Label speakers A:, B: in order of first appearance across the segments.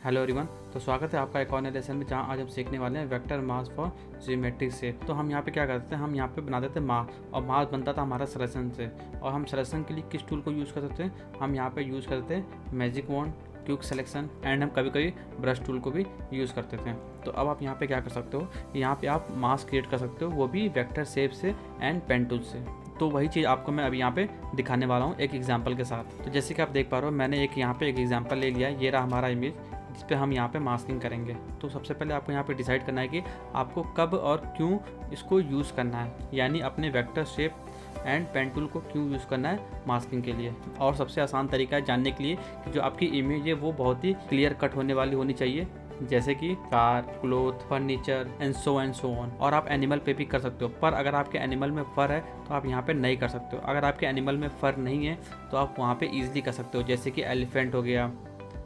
A: Hello everyone. तो स्वागत है आपका एक और नए लेसन में, जहां आज हम सीखने वाले हैं vector mass for geometric shape. तो हम यहाँ पे क्या करते हैं, हम यहाँ पे बना देते हैं मास, और मास बनता था हमारा सलेक्शन से। और हम सलेक्शन के लिए किस टूल को यूज़ कर सकते हैं, हम यहाँ पे यूज़ करते हैं magic wand, quick selection and हम कभी कभी ब्रश टूल को भी यूज़ करते थे। तो अब आप यहाँ पे क्या कर सकते हो, यहाँ पे आप मास क्रिएट कर सकते हो, वो भी वेक्टर शेप से एंड पेन टूल से। तो वही चीज़ आपको मैं अभी यहाँ पे दिखाने वाला हूँ एक एग्जांपल के साथ। तो जैसे कि आप देख पा रहे हो, मैंने यहाँ पे एक एग्जांपल ले लिया है। ये रहा हमारा इमेज जिस पे हम यहाँ पे मास्किंग करेंगे। तो सबसे पहले आपको यहाँ पे डिसाइड करना है कि आपको कब और क्यों इसको यूज़ करना है, यानी अपने vector shape and pen tool को क्यों यूज़ करना है मास्किंग के लिए। और सबसे आसान तरीका है जानने के लिए कि जो आपकी इमेज है वो बहुत ही क्लियर कट होने वाली होनी चाहिए, जैसे कि car, cloth, furniture and so on. और आप एनिमल पे भी कर सकते हो, पर अगर आपके एनिमल में फर है तो आप यहाँ पे नहीं कर सकते हो। अगर आपके एनिमल में फर नहीं है तो आप वहाँ पे ईजिली कर सकते हो, जैसे कि एलिफेंट हो गया,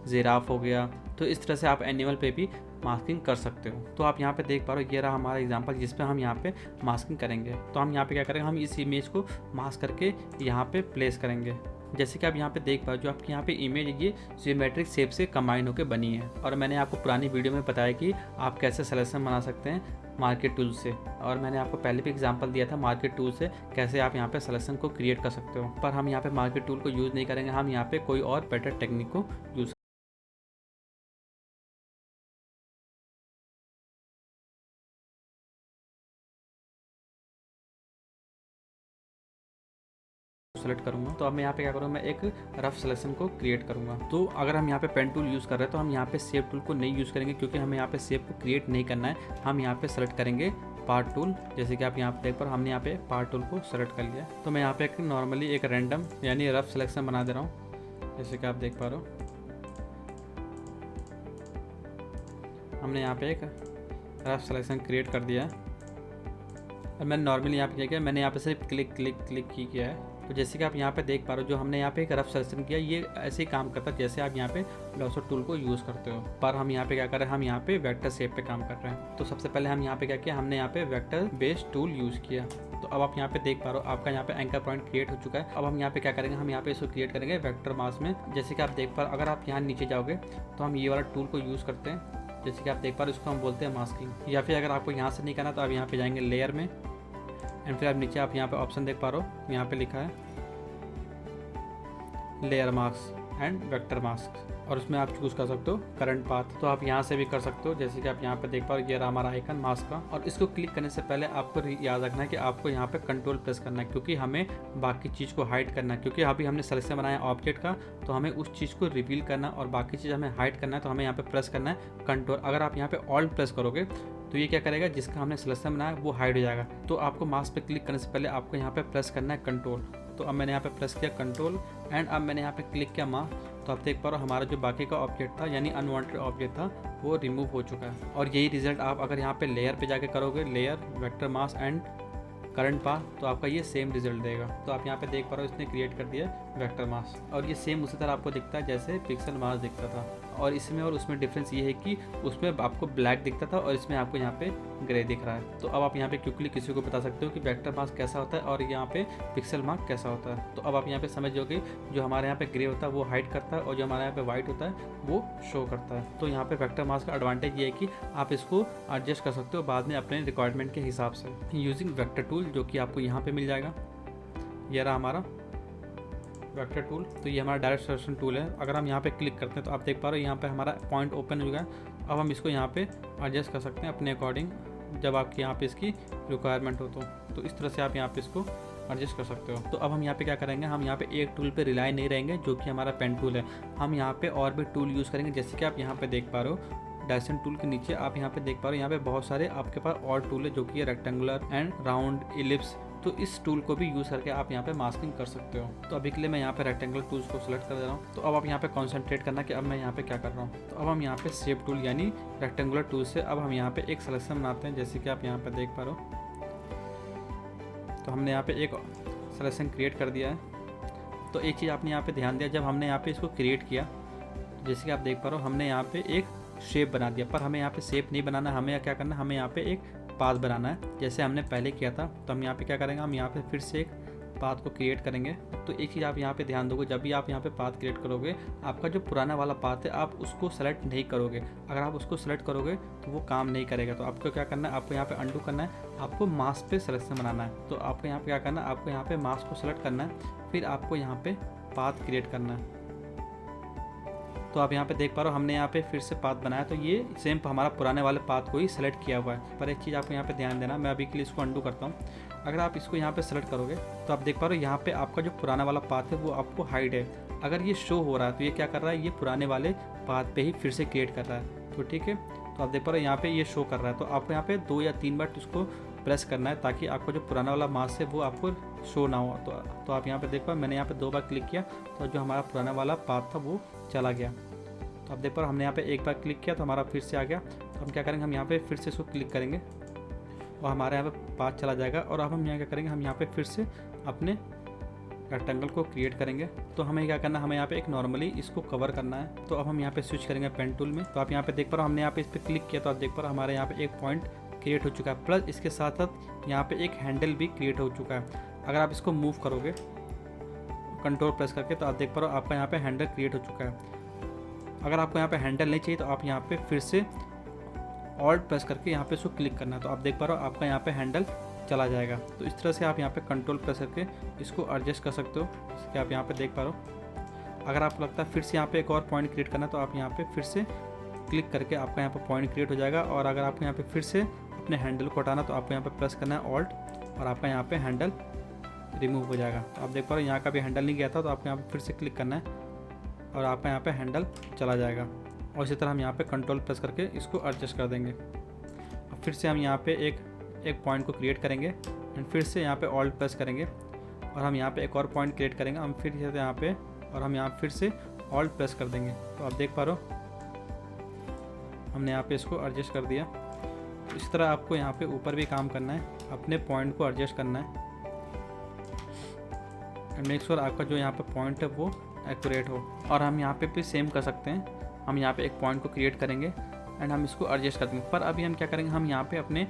A: जिराफ हो गया। तो इस तरह से आप एनिमल पे भी मास्किंग कर सकते हो। तो आप यहाँ पे देख पा रहे हो, ये रहा हमारा एग्जांपल जिस पे हम यहाँ पे मास्किंग करेंगे। तो हम यहाँ पे क्या करेंगे, हम इस इमेज को मास्क करके यहाँ पे प्लेस करेंगे। जैसे कि आप यहाँ पे देख पा रहे हो, जो आपकी यहाँ पे इमेज है ये ज्योमेट्रिक शेप से कंबाइन होकर बनी है। और मैंने आपको पुरानी वीडियो में बताया कि आप कैसे सिलेक्शन बना सकते हैं मार्केट टूल से, और मैंने आपको पहले भी एग्जांपल दिया था मार्केट टूल से कैसे आप यहाँ पे सिलेक्शन को क्रिएट कर सकते हो। पर हम यहाँ पे मार्केट टूल को यूज़ नहीं करेंगे, हम यहाँ पे कोई और बेटर टेक्निक को यूज़ सेलेक्ट करूंगा। तो अब मैं यहाँ पे क्या करूँगा, मैं एक रफ सिलेक्शन को क्रिएट करूंगा। तो अगर हम यहाँ पे पेन टूल यूज़ कर रहे हैं तो हम यहाँ पे शेप टूल को नहीं यूज़ करेंगे, क्योंकि हमें यहाँ पे शेप को क्रिएट नहीं करना है। हम यहाँ पे सेलेक्ट करेंगे पार्ट टूल। जैसे कि आप यहाँ पे देख पर हमने यहाँ पे पार्ट टूल को सेलेक्ट कर लिया। तो मैं यहाँ पे एक नॉर्मली एक रैंडम यानी रफ सिलेक्शन बना दे रहा हूँ। जैसे कि आप देख पा रहे हो, हमने यहाँ पे एक रफ सिलेक्शन क्रिएट कर दिया है। और मैंने नॉर्मली यहाँ पे क्या किया, मैंने यहाँ पे सिर्फ क्लिक क्लिक क्लिक की किया है। तो जैसे कि आप यहाँ पे देख पा रहे हो, जो हमने यहाँ पे एक रफ सिलेक्शन किया, ये ऐसे ही काम करता है जैसे आप यहाँ पे लॉसो टूल को यूज़ करते हो। पर हम यहाँ पे क्या कर रहे हैं, हम यहाँ पे वेक्टर शेप पे काम कर रहे हैं। तो सबसे पहले हम यहाँ पे क्या किया, हमने यहाँ पे वेक्टर बेस्ड टूल यूज़ किया। तो अब आप यहाँ पे देख पा रहे हो, आपका यहाँ पे एंकर पॉइंट क्रिएट हो चुका है। अब हम यहाँ पे क्या करेंगे, हम यहाँ पे इसको क्रिएट करेंगे वेक्टर मास में। जैसे कि आप देख पा रहे हो, अगर आप यहाँ नीचे जाओगे तो हम ये वाला टूल को यूज़ करते हैं। जैसे कि आप देख पा रहे हो, इसको हम बोलते हैं मास्किंग। या फिर अगर आपको यहाँ से नहीं करना तो आप यहाँ पे जाएंगे लेयर में, एंड फिर आप नीचे आप यहाँ पे ऑप्शन देख पा रहे हो, यहाँ पे लिखा है layer mask and vector mask, और उसमें आप चूज़ कर सकते हो करंट पाथ। तो आप यहाँ से भी कर सकते हो। जैसे कि आप यहाँ पे देख पा रहे हो, ये रहा हमारा आइकन मास्क का। और इसको क्लिक करने से पहले आपको याद रखना है कि आपको यहाँ पे कंट्रोल प्रेस करना है, क्योंकि हमें बाकी चीज़ को हाइड करना है। क्योंकि अभी हमने सिलेक्शन बनाया ऑब्जेक्ट का, तो हमें उस चीज़ को रिवील करना और बाकी चीज़ हमें हाइड करना है। तो हमें यहाँ पे प्रेस करना है कंट्रोल। अगर आप यहाँ पे ऑल्ट प्रेस करोगे तो ये क्या करेगा, जिसका हमने सिलेक्शन बनाया वो हाइड हो जाएगा। तो आपको मास्क पे क्लिक करने से पहले आपको यहाँ पे प्रेस करना है कंट्रोल। तो अब मैंने यहाँ पे प्रेस किया कंट्रोल, एंड अब मैंने यहाँ पे क्लिक किया मास्क। तो आप देख पा रहे हो, हमारा जो बाकी का ऑब्जेक्ट था यानी अनवांटेड ऑब्जेक्ट था वो रिमूव हो चुका है। और यही रिजल्ट आप अगर यहाँ पे लेयर पे जाके करोगे, layer vector mask and current path, तो आपका ये सेम रिजल्ट देगा। तो आप यहाँ पे देख पा रहे हो, इसने क्रिएट कर दिया वेक्टर मास्क, और ये सेम उसी तरह आपको दिखता है जैसे पिक्सल मास्क दिखता था। और इसमें और उसमें डिफरेंस ये है कि उसमें आपको ब्लैक दिखता था और इसमें आपको यहाँ पे ग्रे दिख रहा है। तो अब आप यहाँ पे क्विकली किसी को बता सकते हो कि वेक्टर मास्क कैसा होता है और यहाँ पे पिक्सल मास्क कैसा होता है। तो अब आप यहाँ पे समझ जाओगे, जो हमारे यहाँ पे ग्रे होता है वो हाइड करता है, और जो हमारे यहाँ पे व्हाइट होता है वो शो करता है। तो यहाँ पे वेक्टर मास्क का एडवांटेज ये है कि आप इसको एडजस्ट कर सकते हो बाद में अपने रिक्वायरमेंट के हिसाब से यूजिंग वेक्टर टूल, जो कि आपको यहाँ पे मिल जाएगा। ये रहा हमारा वेक्टर टूल। तो ये हमारा डायरेक्ट सिलेक्शन टूल है। अगर हम यहाँ पे क्लिक करते हैं तो आप देख पा रहे हो, यहाँ पे हमारा पॉइंट ओपन हो गया है। अब हम इसको यहाँ पे एडजस्ट कर सकते हैं अपने अकॉर्डिंग, जब आपके यहाँ पे इसकी रिक्वायरमेंट हो तो इस तरह से आप यहाँ पे इसको एडजस्ट कर सकते हो। तो अब हम यहाँ पे क्या करेंगे, हम यहाँ पे एक टूल पे रिलाई नहीं रहेंगे जो कि हमारा पेन टूल है। हम यहाँ पे और भी टूल यूज़ करेंगे। जैसे कि आप यहाँ पे देख पा रहे हो, डायरेक्शन टूल के नीचे आप यहाँ पे देख पा रहे हो, यहाँ पे बहुत सारे आपके पास और टूल है, जो कि रेक्टेंगुलर एंड राउंड, इलिप्स। तो इस टूल को भी यूज़ करके आप यहाँ पे मास्किंग कर सकते हो। तो अभी के लिए मैं यहाँ पे रेक्टेंगुलर टूल्स को सिलेक्ट कर दे रहा हूँ। तो अब आप यहाँ पे कॉन्सेंट्रेट करना कि अब मैं यहाँ पे क्या कर रहा हूँ। तो अब हम यहाँ पे शेप टूल यानी रेक्टेंगुलर टूल से अब हम यहाँ पे एक सिलेक्शन बनाते हैं। जैसे कि आप यहाँ पे देख पा रहे हो, तो हमने यहाँ पे एक सिलेक्शन क्रिएट कर दिया है। तो एक चीज़ आपने यहाँ पे ध्यान दिया, जब हमने यहाँ पे इसको क्रिएट किया, जैसे कि आप देख पा रहे हो, हमने यहाँ पे एक शेप बना दिया। पर हमें यहाँ पे शेप नहीं बनाना, हमें क्या करना है, हमें यहाँ पे एक पाथ बनाना है जैसे हमने पहले किया था। तो हम यहाँ पे क्या करेंगे, हम यहाँ पे फिर से एक पाथ को क्रिएट करेंगे तो एक चीज़ आप यहाँ पे ध्यान दोगे, जब भी आप यहाँ पे पाथ क्रिएट करोगे आपका जो पुराना वाला पाथ है आप उसको सेलेक्ट नहीं करोगे। अगर आप उसको सेलेक्ट करोगे तो वो काम नहीं करेगा। तो आपको क्या करना है, आपको यहाँ पे अंडू करना है, आपको मास्क पे सिलेक्शन बनाना है। तो आपको यहाँ पे क्या करना है, आपको यहाँ पे मास्क को सेलेक्ट करना है, फिर आपको यहाँ पे पाथ क्रिएट करना है। तो आप यहाँ पे देख पा रहे हो हमने यहाँ पे फिर से पाथ बनाया, तो ये सेम हमारा पुराने वाले पाथ को ही सेलेक्ट किया हुआ है। पर एक चीज़ आपको यहाँ पे ध्यान देना, मैं अभी के लिए इसको अंडू करता हूँ। अगर आप इसको यहाँ पे सेलेक्ट करोगे तो आप देख पा रहे हो यहाँ पे आपका जो पुराना वाला पाथ है वो आपको हाइड है। अगर ये शो हो रहा है तो ये क्या कर रहा है, ये पुराने वाले पाथ पे ही फिर से क्रिएट कर रहा है। तो ठीक है, तो आप देख पा रहे हो यहाँ पे ये शो कर रहा है। तो आपको यहाँ पे 2 या 3 बार इसको प्रेस करना है ताकि आपका जो पुराना वाला मास्क है वो आपको शो ना हो। तो आप यहाँ पे देख पाओ मैंने यहाँ पे 2 बार क्लिक किया तो जो हमारा पुराना वाला पाथ था वो चला गया। तो आप देख पाओ हमने यहाँ पे 1 बार क्लिक किया तो हमारा फिर से आ गया। तो हम क्या करेंगे, हम यहाँ पे फिर से इसको क्लिक करेंगे और हमारे यहाँ पे पाथ चला जाएगा। और अब हम यहाँ क्या करेंगे, हम यहाँ पे फिर से अपने रेक्टेंगल को क्रिएट करेंगे। तो हमें क्या करना है, हमें यहाँ पे एक नॉर्मली इसको कवर करना है। तो अब हम यहाँ पे स्विच करेंगे पेन टूल में। तो आप यहाँ पे देख पा रहे हो हमने यहाँ पे इस पर क्लिक किया तो आप देख पा रहे हो हमारे यहाँ पे एक पॉइंट क्रिएट हो चुका है, प्लस इसके साथ साथ यहाँ पे एक हैंडल भी क्रिएट हो चुका है। अगर आप इसको मूव करोगे कंट्रोल प्रेस करके तो आप देख पा रहे हो आपका यहाँ पे हैंडल क्रिएट हो चुका है। अगर आपको यहाँ पे हैंडल नहीं चाहिए तो आप यहाँ पे फिर से ऑल्ट प्रेस करके यहाँ पे इसको क्लिक करना है। तो आप देख पा रहे हो आपका यहाँ पे हैंडल चला जाएगा। तो इस तरह से आप यहाँ पे कंट्रोल प्रेस करके इसको एडजस्ट कर सकते हो, जैसे कि आप यहाँ पे देख पा रहे हो। अगर आपको लगता है फिर से यहाँ पे एक और पॉइंट क्रिएट करना तो आप यहाँ पे फिर से क्लिक करके आपका यहाँ पे पॉइंट क्रिएट हो जाएगा। और अगर आपको यहाँ पे फिर से अपने हैंडल को हटाना तो आपको यहाँ पे प्रेस करना है ऑल्ट और आपका यहाँ पे हैंडल रिमूव हो जाएगा। तो आप देख पा रहे हो यहाँ का भी हैंडल नहीं गया था तो आपको यहाँ पे फिर से क्लिक करना है और आपका यहाँ पे हैंडल चला जाएगा। और इसी तरह हम यहाँ पे कंट्रोल प्रेस करके इसको एडजस्ट कर देंगे। अब फिर से हम यहाँ पे एक पॉइंट को क्रिएट करेंगे एंड फिर से यहाँ पे ऑल्ट प्रेस करेंगे और हम यहाँ पे एक और पॉइंट क्रिएट करेंगे। हम फिर से यहाँ पे और हम यहाँ फिर से ऑल्ट प्रेस कर देंगे। तो आप देख पा रहे हो हमने यहाँ पे इसको एडजस्ट कर दिया। इस तरह आपको यहाँ पे ऊपर भी काम करना है, अपने पॉइंट को एडजस्ट करना है एंड मेक श्योर आपका जो यहाँ पे पॉइंट है वो एक्यूरेट हो। और हम यहाँ पे भी सेम कर सकते हैं, हम यहाँ पे एक पॉइंट को क्रिएट करेंगे एंड हम इसको एडजस्ट कर देंगे। पर अभी हम क्या करेंगे, हम यहाँ पे अपने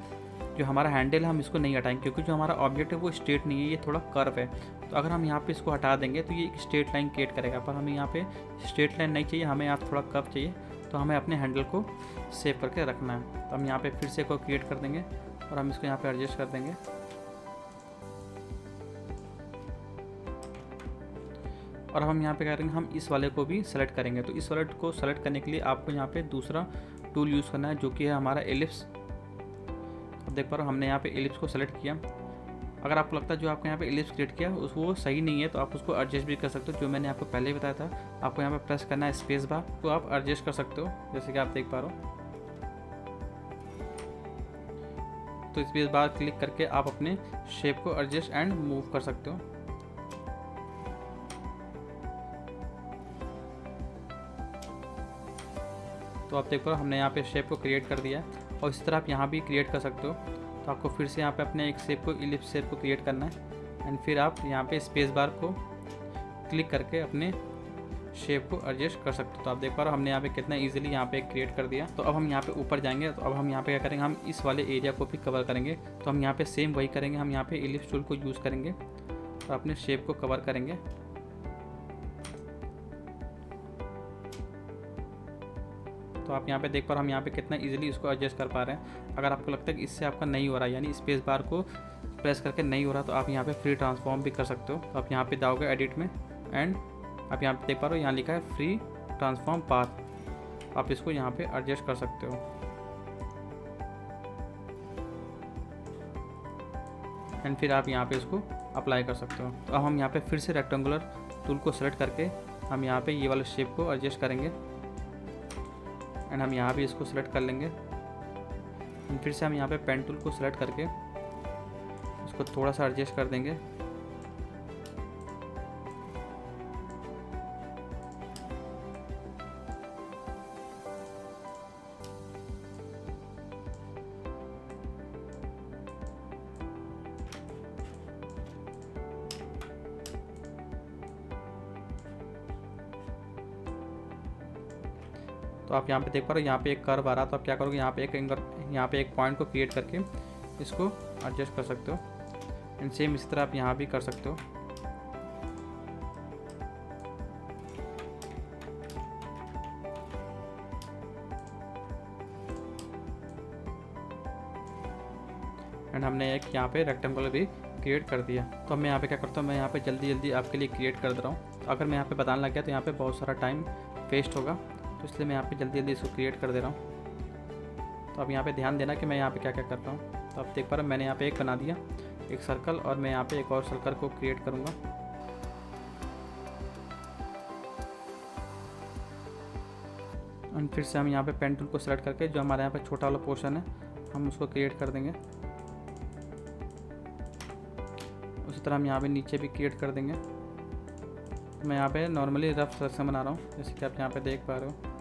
A: जो हमारा हैंडल है हम इसको नहीं हटाएंगे क्योंकि जो हमारा ऑब्जेक्ट है वो स्ट्रेट नहीं है, ये थोड़ा कर्व है। तो अगर हम यहाँ पे इसको हटा देंगे तो ये एक स्ट्रेट लाइन क्रिएट करेगा, पर हमें यहाँ पे स्ट्रेट लाइन नहीं चाहिए, हमें यहाँ थोड़ा कर्व चाहिए। तो हमें अपने हैंडल को सेव करके रखना है। तो हम यहाँ पे फिर से को क्रिएट कर देंगे और हम इसको यहाँ पे एडजस्ट कर देंगे। और हम यहाँ पे क्या करेंगे, हम इस वाले को भी सेलेक्ट करेंगे। तो इस वाले को सेलेक्ट करने के लिए आपको यहाँ पे दूसरा टूल यूज़ करना है जो कि है हमारा एलिप्स। अब देख पा रहे हो हमने यहाँ पे एलिप्स को सेलेक्ट किया। अगर आपको लगता है जो आपको यहाँ पे एलिप्स क्रिएट किया वो सही नहीं है तो आप उसको एडजस्ट भी कर सकते हो। जो मैंने आपको पहले ही बताया था, आपको यहाँ पे प्रेस करना है स्पेस बार, तो आप एडजस्ट कर सकते हो जैसे कि आप देख पा रहे हो। तो स्पेस बार क्लिक करके आप अपने शेप को एडजस्ट एंड मूव कर सकते हो। तो आप देख पा रहे हो हमने यहाँ पे शेप को क्रिएट कर दिया है और इस तरह आप यहाँ भी क्रिएट कर सकते हो। तो आपको फिर से यहाँ पे अपने एक शेप को इलिप्स शेप को क्रिएट करना है एंड फिर आप यहाँ पे स्पेस बार को क्लिक करके अपने शेप को एडजस्ट कर सकते हो। तो आप देख पा रहे हो हमने यहाँ पे कितना इजीली यहाँ पे क्रिएट कर दिया। तो अब हम यहाँ पे ऊपर जाएंगे। तो अब हम यहाँ पे क्या करेंगे, हम इस वाले एरिया को भी कवर करेंगे। तो हम यहाँ पे सेम वही करेंगे, हम यहाँ पे इलिप्स टूल को यूज़ करेंगे और अपने शेप को कवर करेंगे। तो आप यहाँ पे देख पा रहे हो हम यहाँ पे कितना इजीली इसको एडजस्ट कर पा रहे हैं। अगर आपको लगता है कि इससे आपका नहीं हो रहा है, यानी स्पेस बार को प्रेस करके नहीं हो रहा, तो आप यहाँ पे फ्री ट्रांसफॉर्म भी कर सकते हो। तो आप यहाँ पे जाओगे एडिट में एंड आप यहाँ पे देख पा रहे हो यहाँ लिखा है फ्री ट्रांसफॉर्म पाथ, आप इसको यहाँ पे एडजस्ट कर सकते हो एंड फिर आप यहाँ पे इसको अप्लाई कर सकते हो। तो अब हम यहाँ पे फिर से रेक्टेंगुलर टूल को सेलेक्ट करके हम यहाँ पे ये वाले शेप को एडजस्ट करेंगे एंड हम यहाँ भी इसको सेलेक्ट कर लेंगे। फिर से हम यहाँ पे पेन टूल को सेलेक्ट करके इसको थोड़ा सा एडजस्ट कर देंगे। तो आप यहाँ पे देख पा रहे हो यहाँ पे एक कर्व आ रहा है। तो आप क्या करोगे, यहाँ पे एक पॉइंट को क्रिएट करके इसको एडजस्ट कर सकते हो एंड सेम इसी तरह आप यहाँ भी कर सकते हो। एंड हमने एक यहाँ पे रेक्टेंगुलर भी क्रिएट कर दिया। तो मैं यहाँ पे क्या करता हूँ, मैं यहाँ पे जल्दी जल्दी आपके लिए क्रिएट कर दे रहा हूँ। तो अगर मैं यहाँ पे बताने लग गया तो यहाँ पे बहुत सारा टाइम वेस्ट होगा, तो इसलिए मैं यहाँ पे जल्दी जल्दी इसको क्रिएट कर दे रहा हूँ। तो अब यहाँ पे ध्यान देना कि मैं यहाँ पे क्या क्या कर रहा हूँ। तो आप देख पा रहे हो मैंने यहाँ पे एक बना दिया, एक सर्कल, और मैं यहाँ पे एक और सर्कल को क्रिएट करूँगा। और फिर से हम यहाँ पे पेन टूल को सेलेक्ट करके जो हमारे यहाँ पे छोटा वाला पोर्शन है हम उसको क्रिएट कर देंगे। उसी तरह हम यहाँ पे नीचे भी क्रिएट कर देंगे। मैं यहाँ पे नॉर्मली रफ सेक्शन बना रहा हूँ, जैसे कि आप यहाँ पे देख पा रहे हो।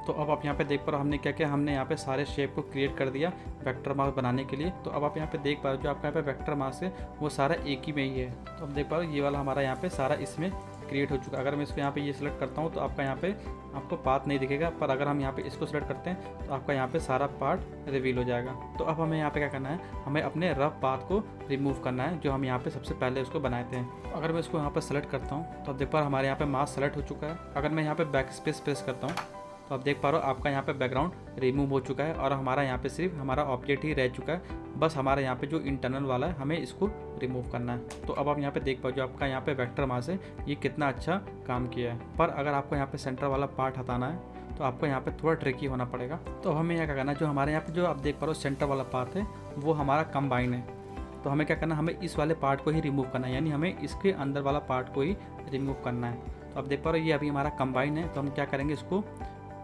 A: तो अब आप यहाँ पे देख पा रहे हो हमने क्या किया, हमने यहाँ पे सारे शेप को क्रिएट कर दिया वेक्टर मास्क बनाने के लिए। तो अब आप यहाँ पे देख पा रहे हो जो आपका यहाँ पे वेक्टर मास्क है वो सारा एक ही में ही है। तो अब देख पा रहे हो ये वाला हमारा यहाँ पे सारा इसमें क्रिएट हो चुका है। अगर मैं इसको यहाँ पे ये सिलेक्ट करता हूँ तो आपका यहाँ पे आपको पाथ नहीं दिखेगा, पर अगर हम यहाँ पे इसको सिलेक्ट करते हैं तो आपका यहाँ पे सारा पार्ट रिवील हो जाएगा। तो अब हमें यहाँ पे क्या करना है, हमें अपने रफ पाथ को रिमूव करना है जो हम यहाँ पे सबसे पहले उसको बनाए थे। अगर मैं इसको यहाँ पर सेलेक्ट करता हूँ तो अब देख पा रहे हो हमारे यहाँ पे मास्क सेलेक्ट हो चुका है। अगर मैं यहाँ पे बैक स्पेस प्रेस करता हूँ तो आप देख पा रहे हो आपका यहाँ पे बैकग्राउंड रिमूव हो चुका है और हमारा यहाँ पे सिर्फ हमारा ऑब्जेक्ट ही रह चुका है। बस हमारा यहाँ पे जो इंटरनल वाला है हमें इसको रिमूव करना है। तो अब आप यहाँ पे देख पाओ जो आपका यहाँ पे वेक्टर मास्क है ये कितना अच्छा काम किया है। पर अगर आपको यहाँ पे सेंटर वाला पार्ट हटाना है तो आपको यहाँ पे थोड़ा ट्रिकी होना पड़ेगा। तो हमें यहाँ क्या करना है, जो हमारे यहाँ पे जो आप देख पा रहे हो सेंटर वाला पार्ट है वो हमारा कंबाइन है। तो हमें क्या करना है, हमें इस वाले पार्ट को ही रिमूव करना है, यानी हमें इसके अंदर वाला पार्ट को ही रिमूव करना है। तो आप देख पा रहे हो ये अभी हमारा कंबाइन है, तो हम क्या करेंगे इसको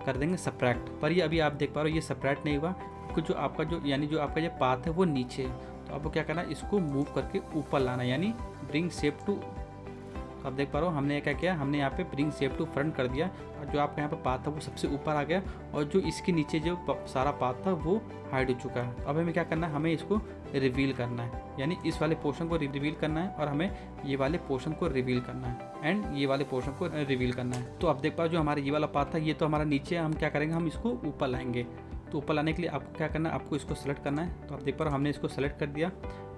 A: कर देंगे सब्ट्रैक्ट। पर ये अभी आप देख पा रहे हो ये सब्ट्रैक्ट नहीं हुआ क्योंकि जो आपका जो यानी जो आपका ये पाथ है वो नीचे है। तो आपको क्या करना है, इसको मूव करके ऊपर लाना है, यानी ब्रिंग शेप टू। तो आप देख पा रहे हो हमने क्या किया, हमने यहाँ पे ब्रिंग शेप टू फ्रंट कर दिया और जो आपका यहाँ पे पाथ था वो सबसे ऊपर आ गया और जो इसके नीचे जो सारा पाथ था वो हाइड हो चुका है। अब हमें क्या करना है, हमें इसको रिवील करना है, यानी इस वाले पोर्शन को रिवील करना है और हमें ये वाले पोर्शन को रिवील करना है एंड ये वाले पोर्शन को रिवील करना है। तो आप देख पाओ जो हमारा ये वाला पाथ था ये तो हमारा नीचे है, हम क्या करेंगे, हम इसको ऊपर लाएंगे। तो ऊपर लाने के लिए आपको क्या करना है, आपको इसको सेलेक्ट करना है। तो आप देख पा रहे हो हमने इसको सेलेक्ट कर दिया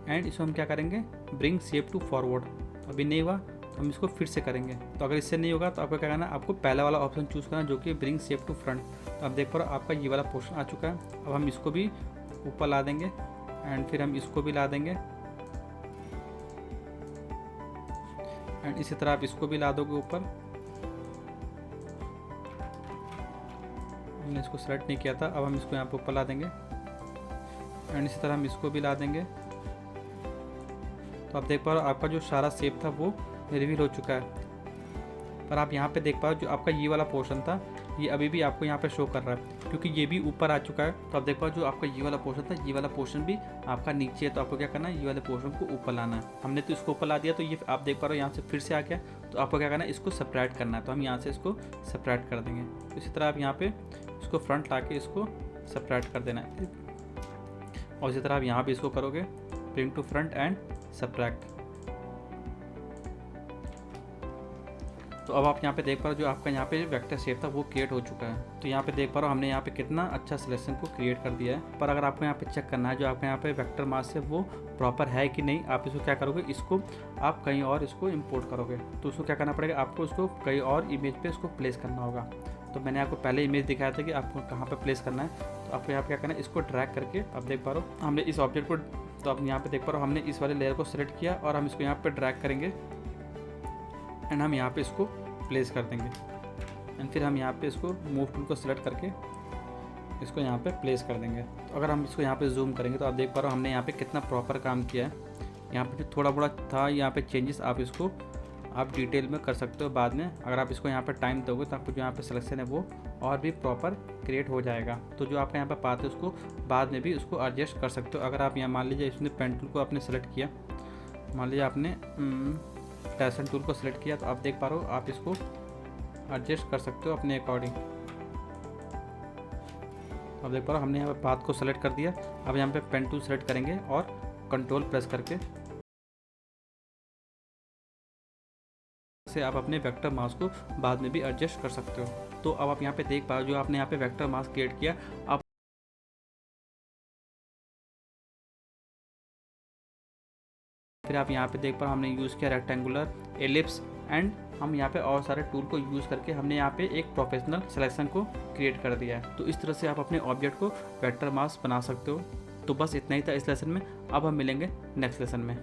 A: एंड इसको हम क्या करेंगे, ब्रिंग शेप टू फॉरवर्ड। अभी नहीं हुआ तो हम इसको फिर से करेंगे। तो अगर इससे नहीं होगा तो आपको क्या करना है, आपको पहला वाला ऑप्शन चूज़ करना जो कि ब्रिंग शेप टू फ्रंट। तो आप देख पा रहे हो आपका ये वाला पोर्शन आ चुका है। अब हम इसको भी ऊपर ला देंगे एंड फिर हम इसको भी ला देंगे एंड इसी तरह आप इसको भी ला दोगे ऊपर। हमने इसको सेलेक्ट नहीं किया था, अब हम इसको यहाँ पे ऊपर ला देंगे एंड इसी तरह हम इसको भी ला देंगे। तो आप देख पा रहे हो आपका जो सारा शेप था वो रिवील हो चुका है। पर आप यहाँ पे देख पाओ जो आपका ये वाला पोर्शन था ये अभी भी आपको यहाँ पे शो कर रहा है क्योंकि ये भी ऊपर आ चुका है। तो आप देख पाओ जो आपका ये वाला पोर्शन था ये वाला पोर्शन भी आपका नीचे है। तो आपको क्या करना है, ये वाले पोर्शन को ऊपर लाना है। हमने तो इसको ऊपर ला दिया तो ये आप देख पा रहे हो यहाँ से फिर से आ गया। तो आपको क्या करना है, इसको सेपरेट करना है। तो हम यहाँ से इसको सेपरेट कर देंगे। तो इसी तरह आप यहाँ पे इसको फ्रंट ला के इसको सेपरेट कर देना है और इसी तरह आप यहाँ भी इसको करोगे, bring to front and subtract. तो अब आप यहाँ पे देख पा रहे हो जो आपका यहाँ पे वेक्टर शेप था वो क्रिएट हो चुका है। तो यहाँ पे देख पा रहे हो हमने यहाँ पे कितना अच्छा सिलेक्शन को क्रिएट कर दिया है। पर अगर आपको यहाँ पे चेक करना है जो आपका यहाँ पे वेक्टर मास्क है वो प्रॉपर है कि नहीं, आप इसको क्या करोगे, इसको आप कहीं और इसको इंपोर्ट करोगे। तो उसको क्या करना पड़ेगा, आपको उसको कहीं और इमेज पे इसको प्लेस करना होगा। तो मैंने आपको पहले इमेज दिखाया था कि आपको कहाँ पे प्लेस करना है। तो आपको यहाँ पे क्या करना है, इसको ड्रैग करके आप देख पा रहे हो हमने इस ऑब्जेक्ट को, तो आप यहाँ पे देख पा रहे हो हमने इस वाले लेयर को सेलेक्ट किया और हम इसको यहाँ पे ड्रैग करेंगे एंड हम यहाँ पे इसको प्लेस कर देंगे एंड फिर हम यहाँ पे इसको मूव टूल को सिलेक्ट करके इसको यहाँ पे प्लेस कर देंगे। तो अगर हम इसको यहाँ पे जूम करेंगे तो आप देख पा रहे हो हमने यहाँ पे कितना प्रॉपर काम किया है। यहाँ पे जो थोड़ा बड़ा था यहाँ पे चेंजेस आप इसको आप डिटेल में कर सकते हो बाद में। अगर आप इसको यहाँ पे टाइम दोगे तो आपको जो यहाँ पे सिलेक्शन है वो और भी प्रॉपर क्रिएट हो जाएगा। तो जो आपका यहाँ पे पाथ है उसको बाद में भी उसको एडजस्ट कर सकते हो। अगर आप यहाँ मान लीजिए इसने पेन टूल को आपने सेलेक्ट किया, मान लीजिए आपने ट्रेसिंग टूल को सिलेक्ट किया, तो आप देख पा रहे हो आप इसको एडजस्ट कर सकते हो अपने अकॉर्डिंग। आप देख पा रहे हो हमने यहाँ पे पाथ को सेलेक्ट कर दिया। अब यहाँ पे पेन टूल सेलेक्ट करेंगे और कंट्रोल प्रेस करके से आप अपने वेक्टर मास्क को बाद में भी एडजस्ट कर सकते हो। तो अब आप यहाँ पे देख पा रहे हो जो आपने यहाँ पे वेक्टर मास्क क्रिएट किया, आप फिर आप यहाँ पे देख पा हमने यूज़ किया रेक्टेंगुलर, एलिप्स एंड हम यहाँ पे और सारे टूल को यूज़ करके हमने यहाँ पे एक प्रोफेशनल सिलेक्शन को क्रिएट कर दिया है। तो इस तरह से आप अपने ऑब्जेक्ट को वेक्टर मास्क बना सकते हो। तो बस इतना ही था इस लेसन में। अब हम मिलेंगे नेक्स्ट लेसन में।